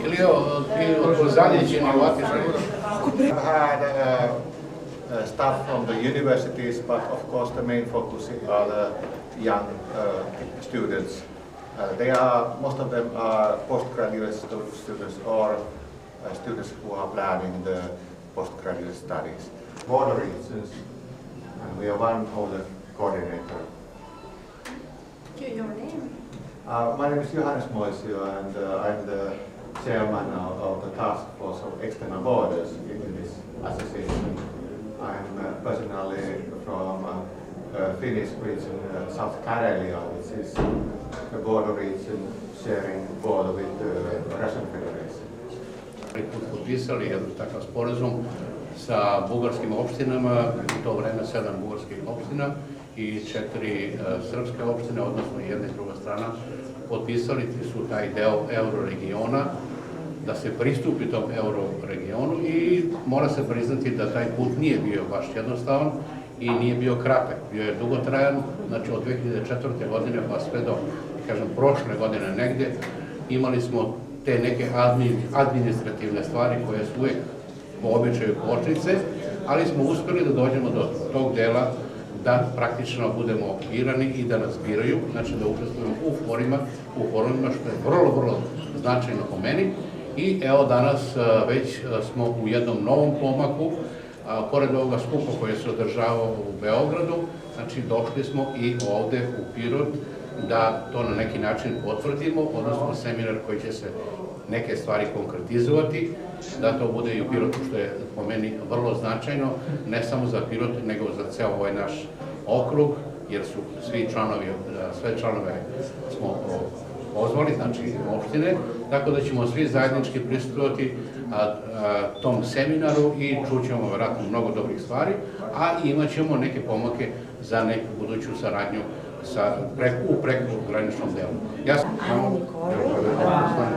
Ili od zaljeđeni u Atišaju? I've had staff from the universities, but of course the main focus are the young students. Most of them are postgraduate students or students who are planning the postgraduate studies. Border regions, and we are one of the coordinator. Your name? My name is Moisio, and I'm the chairman of the task force of external borders in this association. I'm personally from Finnish region, South Karelia, which is a border region sharing border with the Russian Federation. Potpisali jedan takav sporazum sa bugarskim opštinama, u to vreme 7 bugarskih opština i 4 srpske opštine, odnosno jedna i druga strana, potpisali su taj deo euroregiona, da se pristupi tom euroregionu i mora se priznati da taj put nije bio baš jednostavan i nije bio kratak, bio je dugotrajan, znači od 2004. godine pa sve do, kažem, prošle godine negde, imali smo te neke administrativne stvari koje su uvijek po običaju kočnice, ali smo uspjeli da dođemo do tog dela da praktično budemo birani i da nas biraju, znači da učestvujemo u forumima, što je vrlo značajno po meni. I evo danas već smo u jednom novom pomaku, pored ovoga skupa koji se održavao u Beogradu, znači došli smo i ovde u Pirot da to na neki način potvrdimo, odnosno seminar koji će se neke stvari konkretizovati, da to bude i u Pirotu, što je po meni vrlo značajno, ne samo za Pirot, nego za ceo ovaj naš okrug, jer su sve članove smo pozvali, znači opštine, tako da ćemo svi zajednički prisustvovati tom seminaru i čućemo vjerojatno mnogo dobrih stvari, a imat ćemo neke pomake za neku buduću saradnju u prekograničnom delu. Ja sam Nikola, ja sam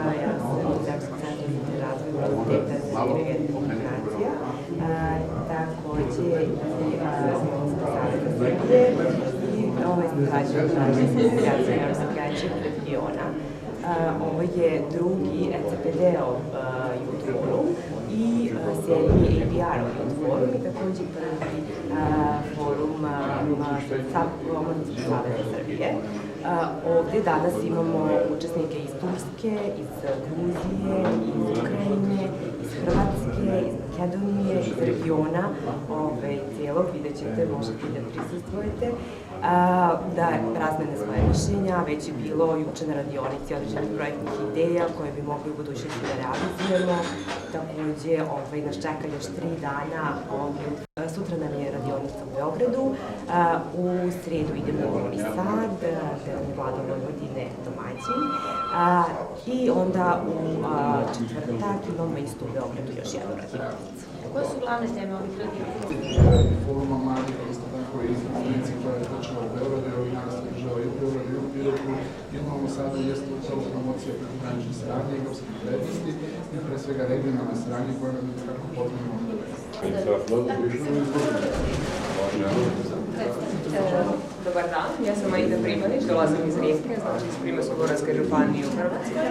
iz Srpskog centra za razvoj komunikacija, takođe i Savjeta Srbije i Asocijacija regiona. Ovo je drugi ECPD-ov Youth Forum i 7. AEBR-ov Youth Forum i takođe prvi forum Savjeta Srbije. Ovde danas imamo učesnike iz Turske, iz Gruzije, iz Ukrajine, iz Hrvatske, iz Makedonije, iz regiona cijelog, vidjet ćete, možete da prisustvujete, da razmene svoje mišljenja, već je bilo juče na radionici određenih projektnih ideja koje bi mogli u budućnosti da realizujemo. Takođe, nas čeka još 3 dana, sutra nam je radionica u Beogradu, u sredu idemo u Novi Sad, gde nam je Vlada Vojvodine domaćin, i onda u četvrtak imamo isto u Beogradu još jednu radionicu. Koje su glavne teme ovih radionica? Foruma mladih, isto tako i konferencije koja je počela u Beogradu i ovih danas održava i u Beogradu i u Pirotu. Imamo sada jeste upravo promocija prekogranične saradnje i evropskih prednosti i pre svega regionalne saradnje koje nam je tako potrebno. Dobar dan, ja sam Aida Primanić, dolazim iz Rijeke, znači iz Primorsko-goranske županije u Hrvatskoj.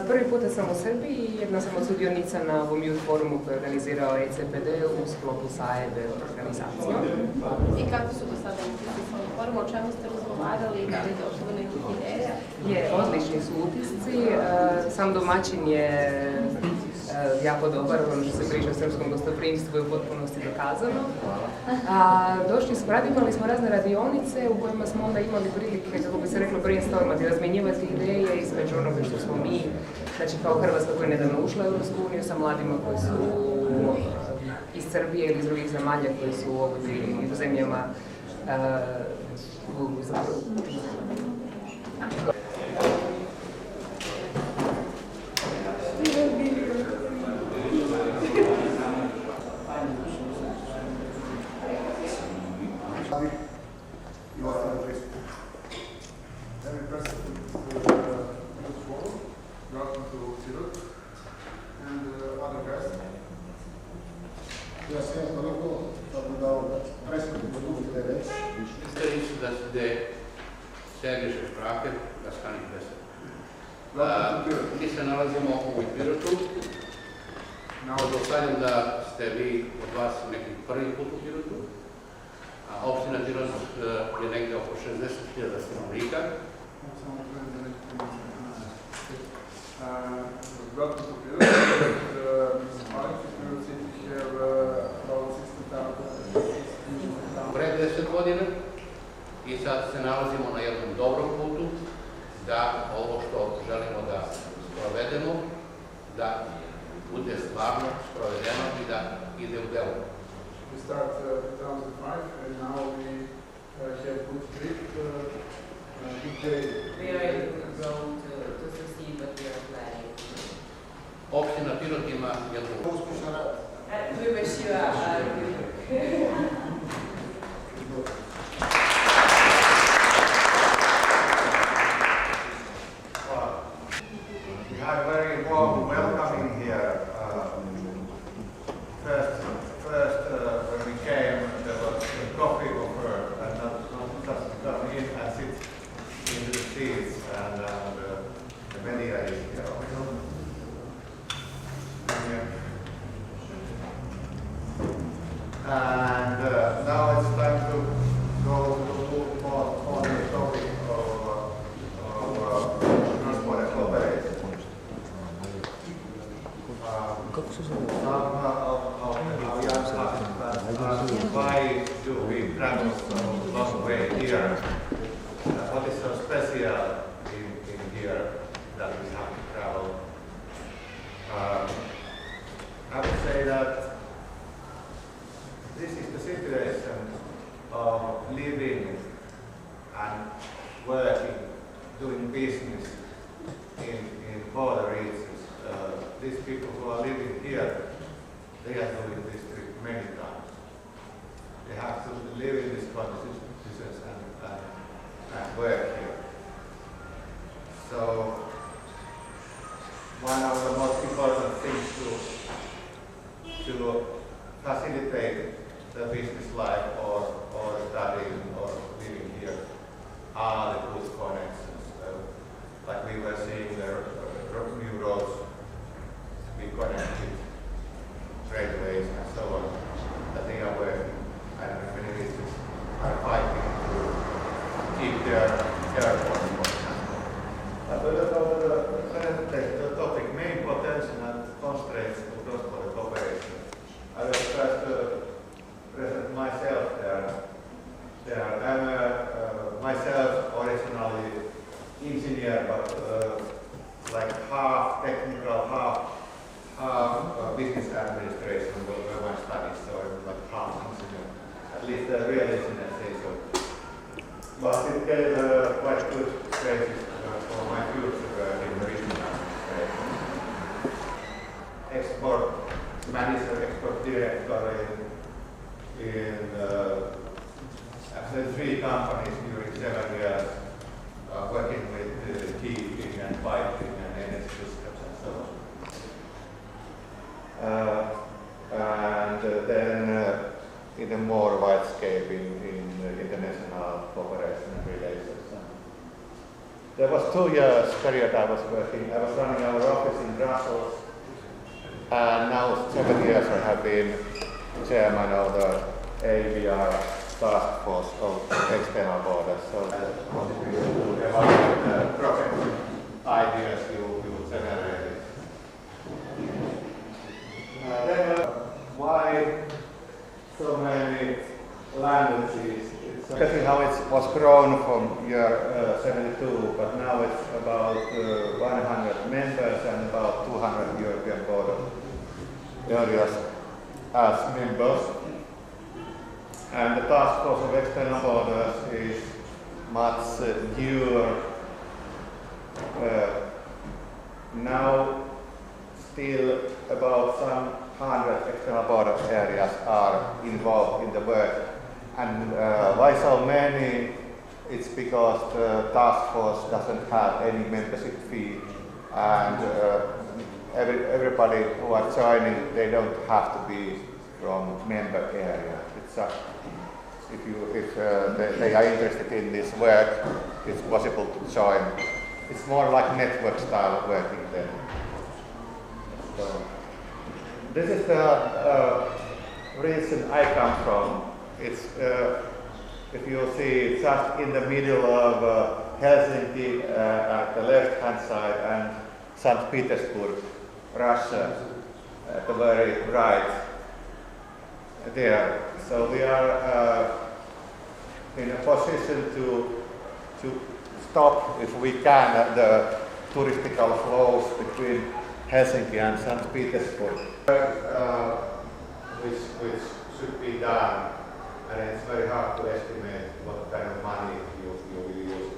Prvi puta sam u Srbiji i jedna sam od sudionica na ovom Youth Forumu koji je organizirao ECPD u sklopu sa AEBR organizacijom. I kako su do sada utisci forumu, o čemu ste razgovarali i da li je došlo do nekih ideja? Odlični su utisci, sam domaćin je jako dobar, ono što se priča o srpskom gostoprimstvu je u potpunosti dokazano. Došli smo, imali smo razne radionice u kojima smo onda imali prilike, kako bi se reklo, brainstormati, razmenjivati ideje između onoga što smo mi, znači kao Hrvatska koja je nedavno ušla u Europsku uniju, sa mladima koji su iz Srbije ili iz drugih zemalja koji su u zemljama Ja sam toliko da predsjednik budućnosti reći. Da se die serbische Sprache, das Mi se nalazimo u Pirotu. Pretpostavljam da ste vi od vas neki prvi put u Pirotu. Opština Pirot je negdje oko 60.000 stanovnika. Welcome to Pirot. The municipality Pirot City have about 60,000. Pre 10 godina i sad se nalazimo na jednom dobrom putu da ovo što želimo da sprovedemo, da bude stvarno sprovedeno i da ide u delu. We start 2005 and now we have good trip, good day. We are able to go to succeed what we are planning. Opština Pirot ima jednu Uspješan rad. We wish you a good We had a very warm welcoming here. First when we came, there was a coffee offer, and not just come in and sit in the seats, and the media is here also. And now it's time to go to on the topic of transport and cooperation. Some of our young participants ask, why do we travel so long way here? What is so special in here that we have to travel? I would say that this is the situation of living and working, doing business in border regions. These people who are living here, they are doing this trip many times. They have to live in these conditions and work here. So one of the most important things to facilitate the business life or studying or living here are the good connections. Like we were seeing the new roads, we connected railways and so on, that they are working, and many regions are fighting to keep their airports, for example. The topic, main potential and constraints to cross-border cooperation. I will first present myself there. I'm myself originally engineer, but like half technical, half business administration were my studies, so I'm like half engineer. At least the real engineer say so. But it gave quite good basis for my future work in the business administration. Export manager, export director in actually 3 companies during 7 years, working with heating and piping and energy systems and so on. And then in a more wide scale in international cooperation and relations. There was 2 years period I was working. I was running our office in Brussels, and now 7 years I have been chairman of the AEBR task force of external borders. So I contribute to evaluate the project ideas you generated. Then why so many languages? Especially how it was grown from year 72, but now it's about 100 members and about 200 European border areas as members. And the task force of external borders is much newer. Now still about some 100 external border areas are involved in the work. And why so many? It's because the task force doesn't have any membership fee, and everybody who are joining, they don't have to be from member area. It's if they are interested in this work, it's possible to join it's more like network style of working there. So, this is the region I come from. It's, if you see, just in the middle of Helsinki at the left-hand side and St. Petersburg, Russia, at the very right there. So we are in a position to stop, if we can, the touristical flows between Helsinki and St. Petersburg, which should be done, and it's very hard to estimate what kind of money you will use.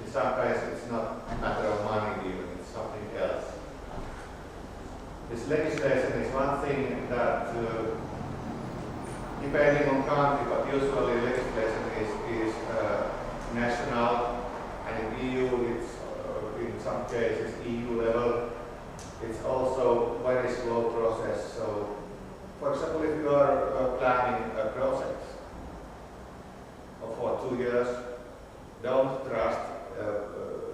In some cases, it's not a matter of money even, it's something else. This legislation is one thing that, depending on country, but usually legislation is national, and in EU it's in some cases EU level. It's also very slow process. So, for example, if you are planning a project for 2 years, don't trust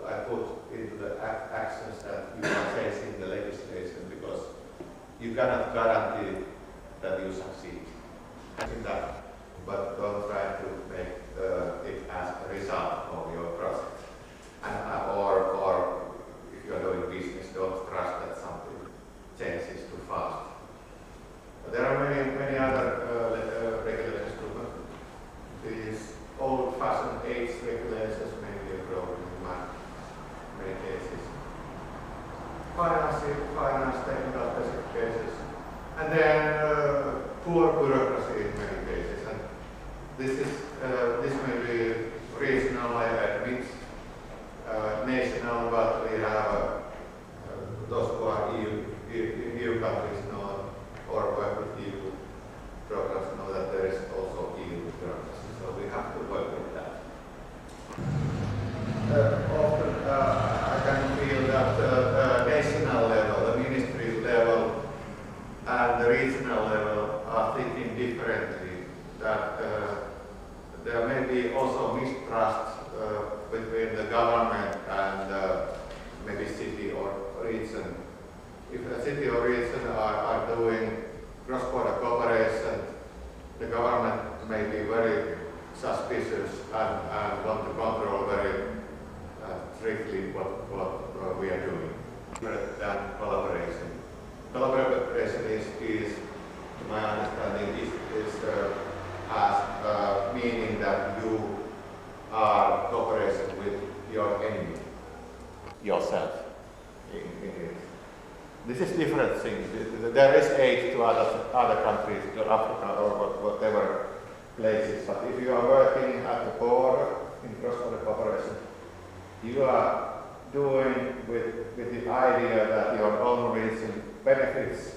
I put into the actions that you are facing the legislation, because you cannot guarantee that you succeed in that. But don't try to make it as a result of your project. And, or if you are doing business, don't trust that something changes too fast. There are many other regulations too. These old-fashioned age regulations may be a problem in many cases. Finance, technical specifications, and then poor bureaucracy in many cases. And this may be regional, I admit, national, but we have those who are EU countries know, or work with EU programs know that there is also EU bureaucracy, so we have to work with that. Often I can feel that the national level, the ministry level, and the regional level are thinking differently, that there may be also mistrust between the government and maybe city or region. If a city or region are doing cross-border cooperation, the government may be very suspicious and want to control very strictly what we are doing. Than collaboration. Collaboration is, to my understanding, has meaning that you are cooperation with your enemy, yourself. This is different thing. There is aid to other countries, to Africa or whatever places, but if you are working at the border in cross-border cooperation, you are doing with the idea that your own region benefits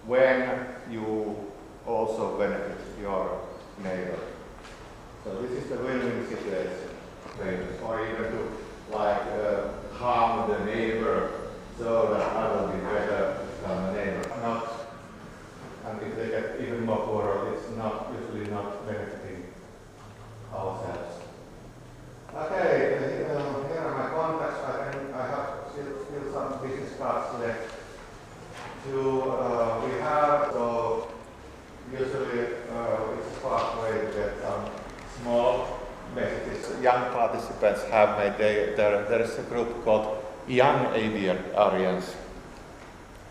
when you also benefit your neighbor. So this is the win-win situation. Or even to harm the neighbor so that I will be better than the neighbor. And if they get even more poorer, it's usually not benefiting ourselves. Okay, here are my contacts. I have still some business cards left. We have, so usually it's a fast way to get some small messages. Young participants have made, there is a group called Young AEBR.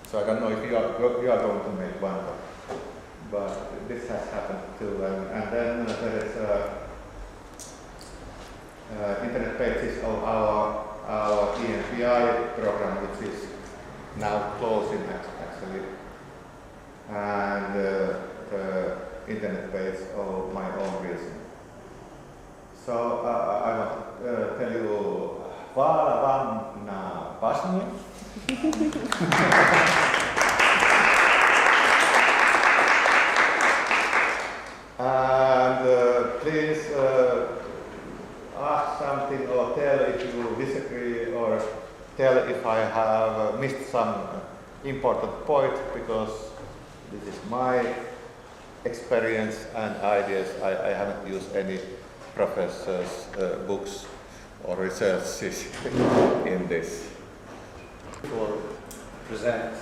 So I don't know if you are going to make one, but this has happened too. And then there is internet pages of our ENPI program, which is now closing actually, and the internet page of my own region. So I want to tell you, hvala vam na pažnji. And please ask something or tell if you disagree, or tell if I have missed some important point, because this is my experience and ideas. I haven't used any professor's books or researches in this. For present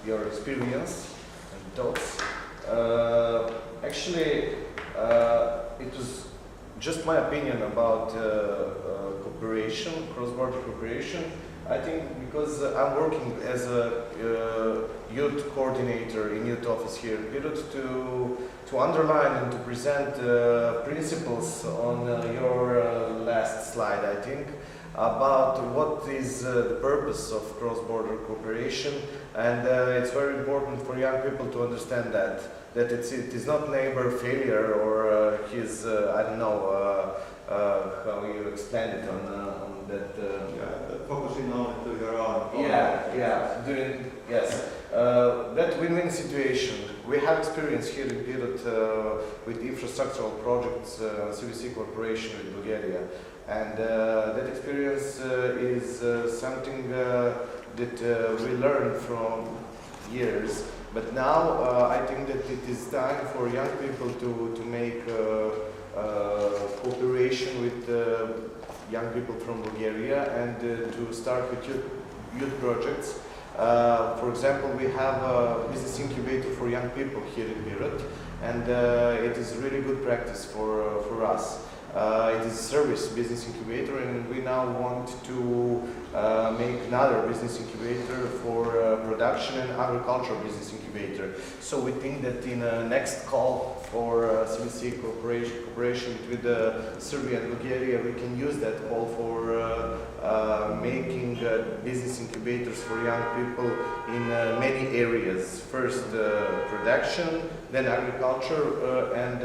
your experience and thoughts. Actually, it was just my opinion about cooperation, cross-border cooperation. I think because I'm working as a youth coordinator in youth office here in Pirot to underline and to present principles on your last slide, I think, about what is the purpose of cross-border cooperation, and it's very important for young people to understand that it is not neighbor failure or his I don't know how you explain it on that. Focusing on to your own. That win-win situation. We have experience here in Pirot with infrastructural projects, CVC cooperation with Bulgaria. And that experience is something that we learned from years. But now I think that it is time for young people to make cooperation with young people from Bulgaria and to start with youth projects. For example, we have a business incubator for young people here in Pirot, and it is really good practice for us. It is a service business incubator, and we now want to make another business incubator for production and agriculture business incubator. So we think that in the next call for CVC cooperation with Serbia and Bulgaria, we can use that call for making business incubators for young people in many areas. First production, then agriculture, and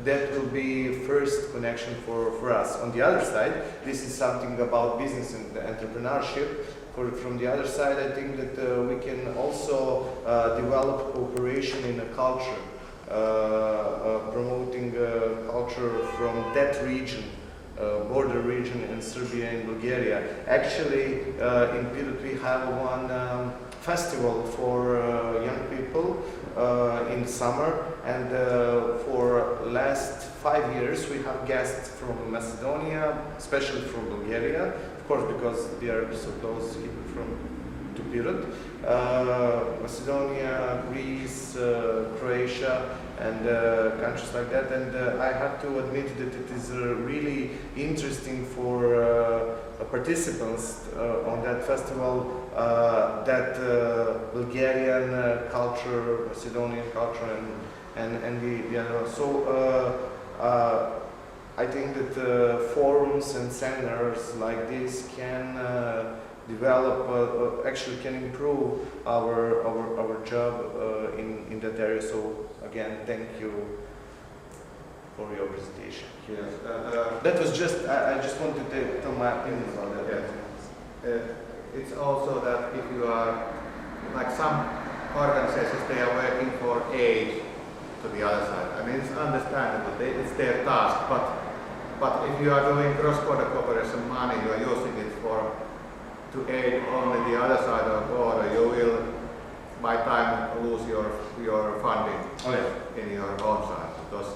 that will be first connection for us. On the other side, this is something about business and entrepreneurship. From the other side, I think that we can also develop cooperation in a culture, promoting culture from that region, border region in Serbia and Bulgaria. Actually, in Pirot we have one festival for young people in summer, and for last 5 years we have guests from Macedonia, especially from Bulgaria, of course, because they are so close to Pirot. Macedonia, Greece, Croatia, and countries like that. And I have to admit that it is really interesting for participants on that festival that Bulgarian culture, Macedonian culture, and the other. So I think that forums and seminars like this can develop, actually can improve our job in that area. So again, thank you for your presentation. Yes. That was just, I just wanted to tell my opinion about that. Yes. It's also that if you are, like some organizations, they are working for aid to the other side. I mean, it's understandable, it's their task, but if you are doing cross-border cooperation money, you are using it to aid only the other side of the border, you will by time lose your funding in your own side, because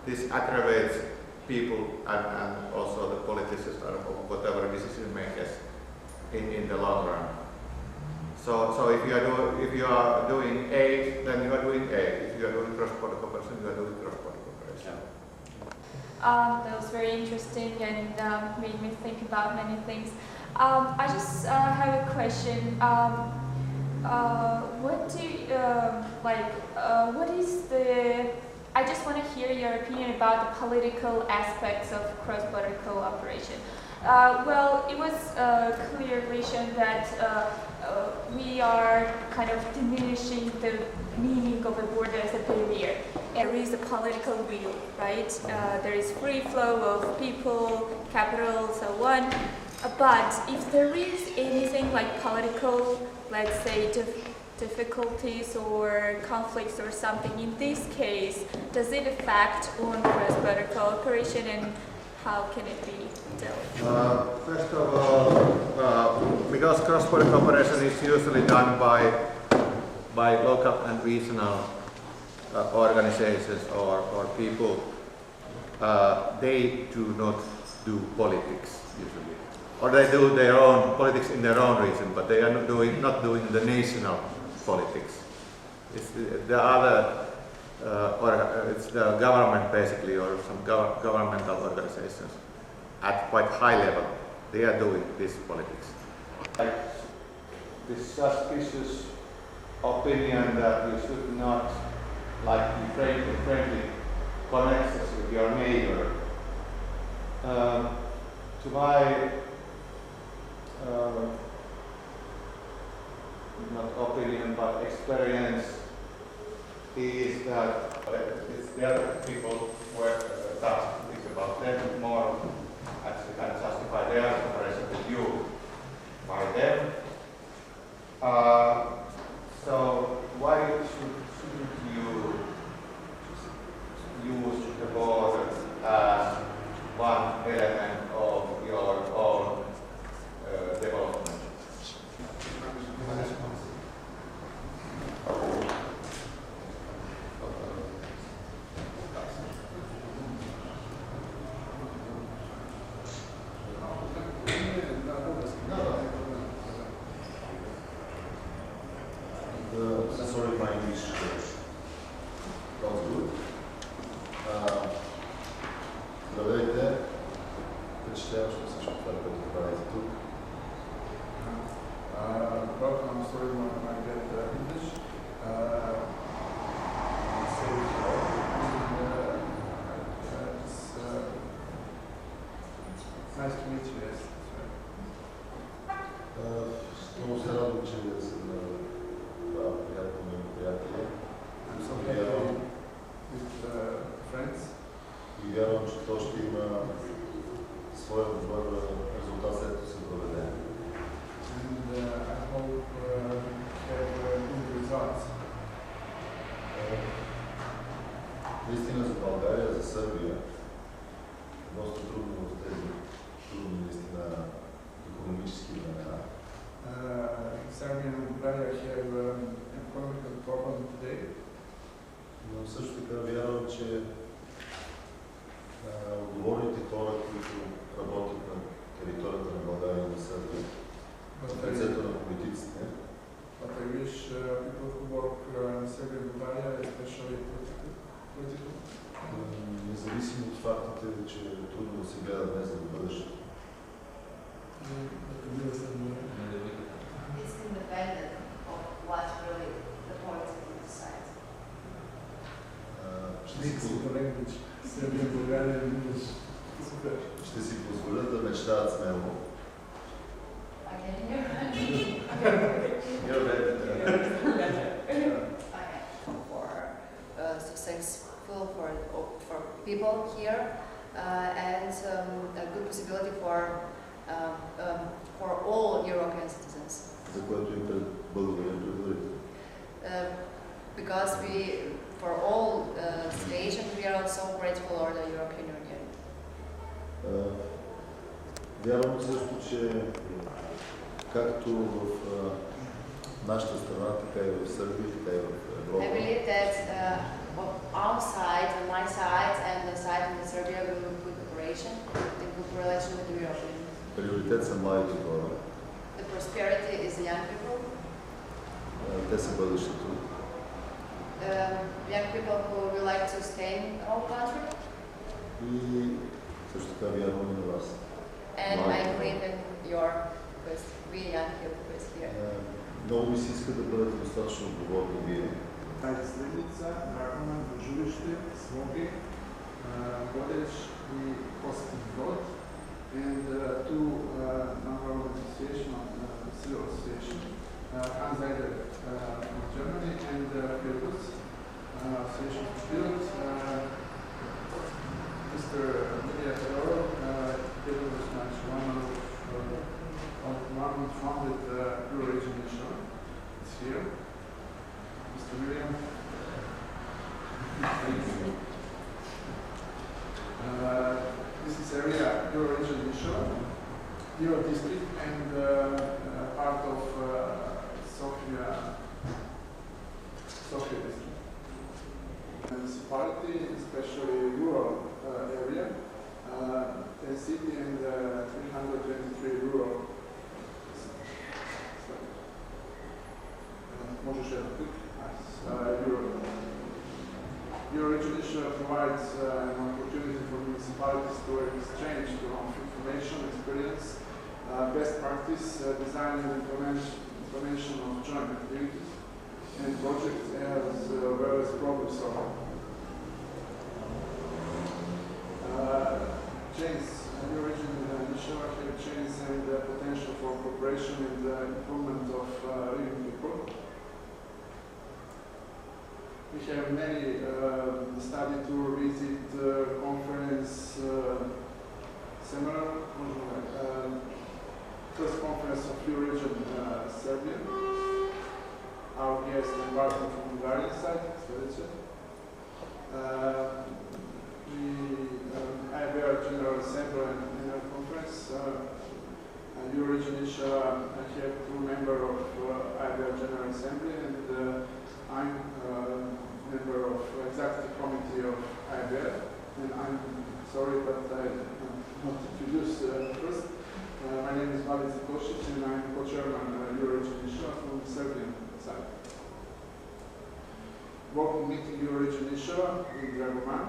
this aggravates people and also the politicians or whatever decision makers in the long run. So if you are doing aid, then you are doing aid. If you are doing cross-border cooperation, you are doing cross-border cooperation. That was very interesting and made me think about many things. I just have a question. What is the? I just want to hear your opinion about the political aspects of cross-border cooperation. Well, it was clearly shown that we are kind of diminishing the meaning of a border as a barrier. There is a political will, right? There is free flow of people, capital, so on. But if there is anything like political, let's say, difficulties or conflicts or something, in this case, does it affect on cross-border cooperation, and how can it be dealt? First of all, because cross-border cooperation is usually done by local and regional organizations or people, they do not do politics usually, or they do their own politics in their own region, but they are not doing the national politics. It's the other, it's the government basically, or some governmental organizations at quite high level. They are doing this politics. Like this suspicious opinion that you should not be friendly connections with your neighbor. To my not opinion but experience is that it's the other people were tasked to think about them more, actually can justify their cooperation with you by them. So why shouldn't you use the border as one element of your own development? Sorry, my English not good. Здравейте, впечатлявам, че всичко това, което правите тук. Welcome, sorry, my bad English. It's nice to meet you, yes. Много се радвам, че съм на това приятно мероприятие. I'm so happy with friends. И вярвам, че то ще има своя добър резултат, след като се проведе. And I hope have good results. Наистина за България, за Сърбия, доста трудно в тези трудни наистина икономически времена. Serbia and Bulgaria have economic problem today. Но също така вярвам, че отговорните хора, които работят на територията на България и на Сърбия, в лицето на политиците, But I wish people who work in Serbia and Bulgaria, especially political, независимо от фактите, че е трудно да се гледа днес за бъдещето. It's independent of what really the politics decides. Serbia and Bulgaria and English. Ще си позволят да мечтаят смело. You're ready. Successful for people here and a good possibility for all European citizens. За което им благодаря предварително. Because for all situations, we are also grateful for the European Union. Вярвам също, че както в нашата страна, така и в Сърбия, така и в Европа. I believe that on our side, on my side, and the side of Serbia will have good cooperation and good relation with the European. Приоритет са младите хора. The prosperity is the young people. Те са бъдещето. Young people who will like to stay in our country. И също така вярвам и на вас. And I believe in your, because we young people who is here. Много ми се иска да бъдете достатъчно отговорни вие. Тази седмица Драгоман в жилище, Своги, водещ и Positive God, and two non-government association, civil association, Hanseide of Germany and Pirot, association of Pirot, Mr. J, one founded Euro-Region Initiative. It's here. Mr. William. This is area Euro-Region Initiative, Euro District, and part of Sofia District. Municipality, especially rural area, the city možeš jedan klik. Euro-Region Initiative provides an opportunity for municipalities to exchange information, experience, best practice, design and implementation of joint activities and projects as well as problem solving. Chains, Euro-Region Initiative have chains and potential for cooperation and improvement of living people. We have many study tour, visit, conference, seminar. First conference of Euro-Region Serbia. Our guest and partner from Bulgarian side, Tosic. AEBR General Assembly and Annual Conference. Euro-Region Asia, I have 2 members of AEBR General Assembly, and I'm member of Executive Committee of AEBR. And I'm sorry, but I want to introduce first. My name is Tosic, and I'm co-chairman of Euro-Region Asia from the Serbian side. Welcome meeting Euro-Region Asia in Dragoman.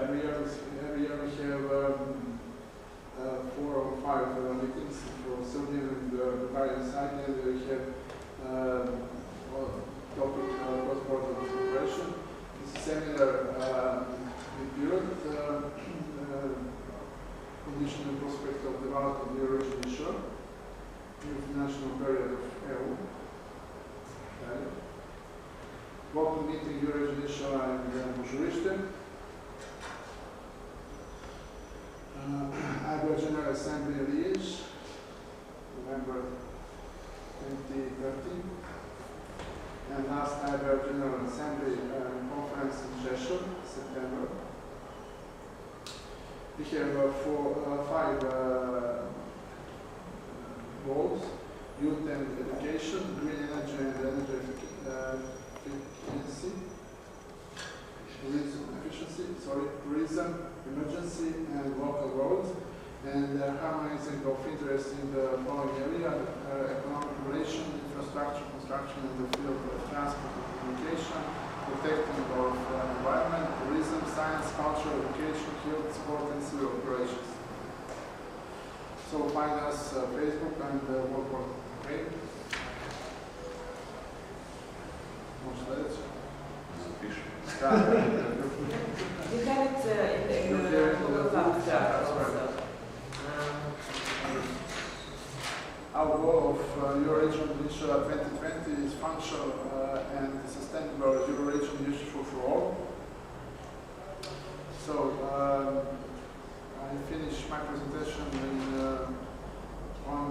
Every year we have 4 or 5 meetings for Serbian and Bulgarian side, and we have topic cross-border cooperation. This is seminar in Pirot, condition and prospect of development of the Euro-Region Asia, new financial period of EU. Welcome meeting Euro-Region Asia and Bucharest. AEBR General Assembly Liège, November 2013. And last AEBR General Assembly Conference in Rzeszów, September. We have 5 goals: youth and education, green energy and energy efficiency, tourism, emergency and local roads, and harmonizing of interest in the following area: economic relation, infrastructure, construction in the field of transport and communication, protecting of environment, tourism, science, culture, education, health, sport and civil operations. So find us Facebook and World. Okay? Može sljedeće? Zapišu. You have it in Google Docs also. Our goal of Euro-Region Initiative 2020 is functional and sustainable Euro-Region Initiative for all. So I finish my presentation in one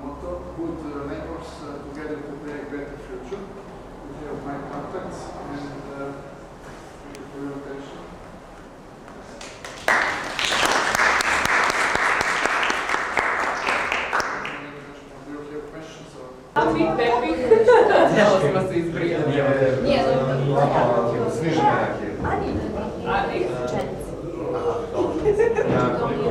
motto: good neighbors together to create better future. You have my contacts, and thank you for your attention. Svi tepih. Ovo smo se izbrijali. Nije, Snižene neke. Ali? Ja koliko